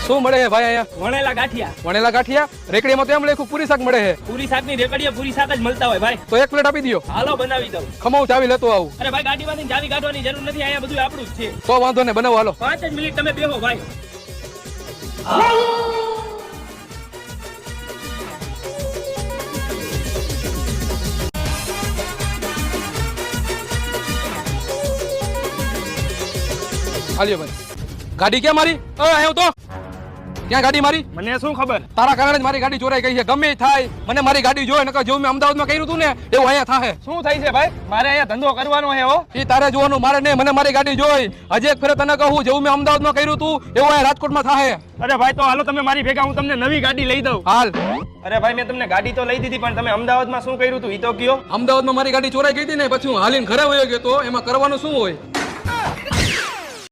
શું મળે છે ભાઈ અહીંયા? વણેલા ગાંઠિયા. વણેલા ગાંઠિયા? રેકડીમાં તો એમ લખ્યું પૂરી શાક મળે છે. પૂરી શાક ની રેકડીએ પૂરી શાક જ મળતા હોય ભાઈ. તો એક પ્લેટ આપી દો. હાલો બનાવી દઉં. ખમો ચાવી લેતો આવું. અરે ભાઈ ગાડીમાંથી ચાવી કાઢવાની જરૂર નથી, અહીંયા બધું આપણું જ છે. તો વાંધો ને બનાવો હાલો. 5 જ મિનિટ તમે બેહો ભાઈ. હાલ્યો ભાઈ. ગાડી ક્યાં મારી? આવ્યો તો ક્યાં ગાડી મારી? મને શું ખબર? તારા કારણે જ મારી ગાડી ચોરાઈ ગઈ છે. ગમે એ થાય મને મારી ગાડી જોઈએ, નકર જેવું મેં અમદાવાદમાં કર્યું હતું ને એવું અહીંયા થાય. શું થાય છે ભાઈ? મારે અહીંયા ધંધો કરવાનો છે હો. એ તારે જોવાનું, મારે નહીં. મને મારી ગાડી જોઈ. હજી એક ફેરે તને કહું, જેવું મેં અમદાવાદમાં કર્યું હતું એવું અહીંયા રાજકોટમાં થાય. અરે ભાઈ તો હાલો તમે મારી ભેગા, હું તમને નવી ગાડી લઈ દઉં. હાલ. અરે ભાઈ મેં તમને ગાડી તો લઈ દીધી, પણ તમે અમદાવાદમાં શું કર્યું હતું ઈ તો કયો. અમદાવાદમાં મારી ગાડી ચોરાઈ ગઈ હતી ને, પછી હું હાલીને ઘરે વયો ગયો તો એમાં કરવાનું શું હોય?